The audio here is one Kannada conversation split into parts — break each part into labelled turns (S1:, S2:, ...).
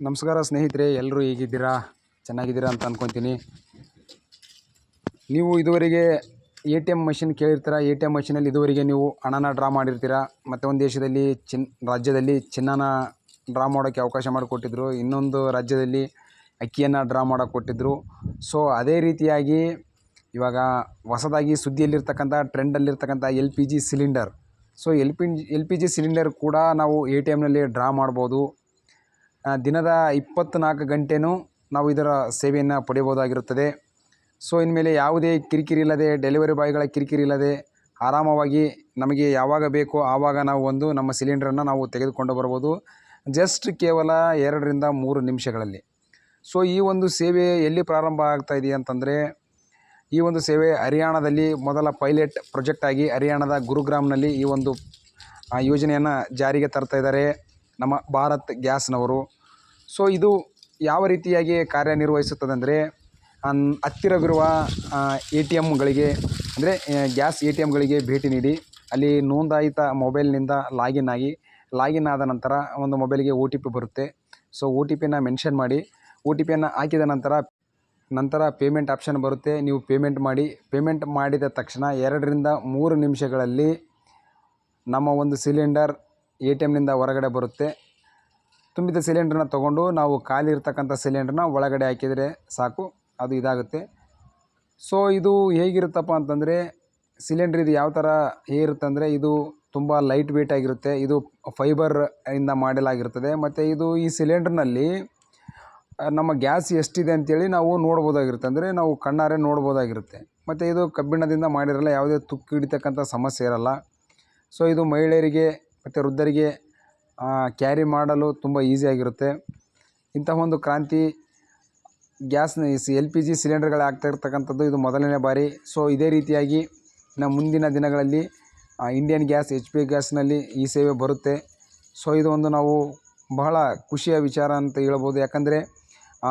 S1: ನಮಸ್ಕಾರ ಸ್ನೇಹಿತರೆ, ಎಲ್ಲರೂ ಹೇಗಿದ್ದೀರಾ? ಚೆನ್ನಾಗಿದ್ದೀರಾ ಅಂತ ಅಂದ್ಕೊತೀನಿ. ನೀವು ಇದುವರೆಗೆ ATM ಮಷಿನ್ ಕೇಳಿರ್ತೀರ. ATM ಮಷಿನಲ್ಲಿ ಇದುವರೆಗೆ ನೀವು ಹಣನ ಡ್ರಾ ಮಾಡಿರ್ತೀರ. ಮತ್ತು ಒಂದು ದೇಶದಲ್ಲಿ ರಾಜ್ಯದಲ್ಲಿ ಚಿನ್ನನ ಡ್ರಾ ಮಾಡೋಕ್ಕೆ ಅವಕಾಶ ಮಾಡಿಕೊಟ್ಟಿದ್ರು. ಇನ್ನೊಂದು ರಾಜ್ಯದಲ್ಲಿ ಅಕ್ಕಿಯನ್ನು ಡ್ರಾ ಮಾಡೋಕ್ಕೆ ಕೊಟ್ಟಿದ್ದರು. ಸೊ ಅದೇ ರೀತಿಯಾಗಿ ಇವಾಗ ಹೊಸದಾಗಿ ಸುದ್ದಿಯಲ್ಲಿರ್ತಕ್ಕಂಥ ಟ್ರೆಂಡಲ್ಲಿರ್ತಕ್ಕಂಥ LPG cylinder. So LPG cylinder ಕೂಡ ನಾವು ATMನಲ್ಲಿ ಡ್ರಾ ಮಾಡ್ಬೋದು. ದಿನದ 24 ಗಂಟೆನೂ ನಾವು ಇದರ ಸೇವೆಯನ್ನು ಪಡೆಯಬಹುದಾಗಿರುತ್ತದೆ. ಸೊ ಇನ್ಮೇಲೆ ಯಾವುದೇ ಕಿರಿಕಿರಿ ಇಲ್ಲದೆ, ಡೆಲಿವರಿ ಬಾಯ್ಗಳ ಕಿರಿಕಿರಿ ಇಲ್ಲದೆ ಆರಾಮವಾಗಿ ನಮಗೆ ಯಾವಾಗ ಬೇಕೋ ಆವಾಗ ನಾವು ನಮ್ಮ ಸಿಲಿಂಡ್ರನ್ನು ನಾವು ತೆಗೆದುಕೊಂಡು ಬರ್ಬೋದು, ಜಸ್ಟ್ ಕೇವಲ 2 ರಿಂದ 3 ನಿಮಿಷಗಳಲ್ಲಿ. ಸೊ ಈ ಒಂದು ಸೇವೆ ಎಲ್ಲಿ ಪ್ರಾರಂಭ ಆಗ್ತಾಯಿದೆ ಅಂತಂದರೆ, ಈ ಒಂದು ಸೇವೆ ಹರಿಯಾಣದಲ್ಲಿ ಮೊದಲ ಪೈಲಟ್ ಪ್ರಾಜೆಕ್ಟ್ ಆಗಿ ಹರಿಯಾಣದ ಗುರುಗ್ರಾಮ್ನಲ್ಲಿ ಈ ಒಂದು ಯೋಜನೆಯನ್ನು ಜಾರಿಗೆ ತರ್ತಾ ಇದ್ದಾರೆ ನಮ್ಮ ಭಾರತ್ ಗ್ಯಾಸ್ನವರು. ಸೊ ಇದು ಯಾವ ರೀತಿಯಾಗಿ ಕಾರ್ಯನಿರ್ವಹಿಸುತ್ತದೆ ಅಂದರೆ, ಹತ್ತಿರವಿರುವ ATMಗಳಿಗೆ ಅಂದರೆ ಗ್ಯಾಸ್ ATMಗಳಿಗೆ ಭೇಟಿ ನೀಡಿ ಅಲ್ಲಿ ನೋಂದಾಯಿತ ಮೊಬೈಲ್ನಿಂದ ಲಾಗಿನ್ ಆದ ನಂತರ ಒಂದು ಮೊಬೈಲಿಗೆ OTP ಬರುತ್ತೆ. ಸೊ OTPನ ಮೆನ್ಷನ್ ಮಾಡಿ, OTPಯನ್ನು ಹಾಕಿದ ನಂತರ ಪೇಮೆಂಟ್ ಆಪ್ಷನ್ ಬರುತ್ತೆ. ನೀವು ಪೇಮೆಂಟ್ ಮಾಡಿದ ತಕ್ಷಣ 2 ರಿಂದ 3 ನಿಮಿಷಗಳಲ್ಲಿ ನಮ್ಮ ಒಂದು ಸಿಲಿಂಡರ್ ATMನಿಂದ ಹೊರಗಡೆ ಬರುತ್ತೆ. ತುಂಬಿದ ಸಿಲಿಂಡ್ರನ್ನ ತೊಗೊಂಡು ನಾವು ಖಾಲಿ ಇರ್ತಕ್ಕಂಥ ಸಿಲಿಂಡ್ರನ್ನ ಒಳಗಡೆ ಹಾಕಿದರೆ ಸಾಕು, ಅದು ಇದಾಗುತ್ತೆ. ಸೊ ಇದು ಹೇಗಿರುತ್ತಪ್ಪ ಅಂತಂದರೆ, ಸಿಲಿಂಡ್ರ್ ಇದು ಯಾವ ಥರ ಇರುತ್ತೆ ಅಂದರೆ, ಇದು ತುಂಬ ಲೈಟ್ ವೇಟ್ ಆಗಿರುತ್ತೆ. ಇದು ಫೈಬರ್ ಇಂದ ಮಾಡಲಾಗಿರ್ತದೆ. ಮತ್ತು ಈ ಸಿಲಿಂಡ್ರ್ನಲ್ಲಿ ನಮ್ಮ ಗ್ಯಾಸ್ ಎಷ್ಟಿದೆ ಅಂತೇಳಿ ನಾವು ನೋಡ್ಬೋದಾಗಿರುತ್ತೆ. ಅಂದರೆ ನಾವು ಕಣ್ಣಾರೆ ನೋಡ್ಬೋದಾಗಿರುತ್ತೆ. ಮತ್ತು ಇದು ಕಬ್ಬಿಣದಿಂದ ಮಾಡಿರಲ್ಲ, ಯಾವುದೇ ತುಕ್ಕು ಹಿಡಿತಕ್ಕಂಥ ಸಮಸ್ಯೆ ಇರಲ್ಲ. ಸೊ ಇದು ಮಹಿಳೆಯರಿಗೆ ಮತ್ತು ವೃದ್ಧರಿಗೆ ಕ್ಯಾರಿ ಮಾಡಲು ತುಂಬ ಈಸಿಯಾಗಿರುತ್ತೆ. ಇಂತಹ ಒಂದು ಕ್ರಾಂತಿ LPG ಸಿಲಿಂಡರ್ಗಳು ಆಗ್ತಾಯಿರ್ತಕ್ಕಂಥದ್ದು ಇದು ಮೊದಲನೇ ಬಾರಿ. ಸೊ ಇದೇ ರೀತಿಯಾಗಿ ಮುಂದಿನ ದಿನಗಳಲ್ಲಿ ಇಂಡಿಯನ್ ಗ್ಯಾಸ್ HP ಗ್ಯಾಸ್ನಲ್ಲಿ ಈ ಸೇವೆ ಬರುತ್ತೆ. ಸೊ ಇದು ಒಂದು ನಾವು ಬಹಳ ಖುಷಿಯ ವಿಚಾರ ಅಂತ ಹೇಳ್ಬೋದು. ಯಾಕಂದರೆ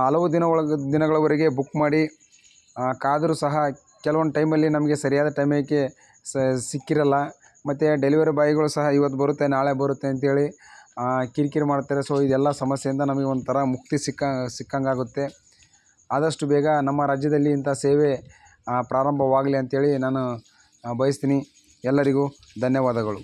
S1: ಹಲವು ದಿನಗಳವರೆಗೆ ಬುಕ್ ಮಾಡಿ ಕಾದರೂ ಸಹ ಕೆಲವೊಂದು ಟೈಮಲ್ಲಿ ನಮಗೆ ಸರಿಯಾದ ಟೈಮಿಗೆ ಸಿಕ್ಕಿರಲ್ಲ. ಮತ್ತು ಡೆಲಿವರಿ ಬಾಯ್ಗಳು ಸಹ ಇವತ್ತು ಬರುತ್ತೆ ನಾಳೆ ಬರುತ್ತೆ ಅಂತೇಳಿ ಕಿರಿಕಿರಿ ಮಾಡ್ತಾರೆ. ಸೊ ಇದೆಲ್ಲ ಸಮಸ್ಯೆಯಿಂದ ನಮಗೆ ಒಂಥರ ಮುಕ್ತಿ ಸಿಕ್ಕಂಗಾಗುತ್ತೆ. ಆದಷ್ಟು ಬೇಗ ನಮ್ಮ ರಾಜ್ಯದಲ್ಲಿ ಇಂಥ ಸೇವೆ ಪ್ರಾರಂಭವಾಗಲಿ ಅಂತೇಳಿ ನಾನು ಬಯಸ್ತೀನಿ. ಎಲ್ಲರಿಗೂ ಧನ್ಯವಾದಗಳು.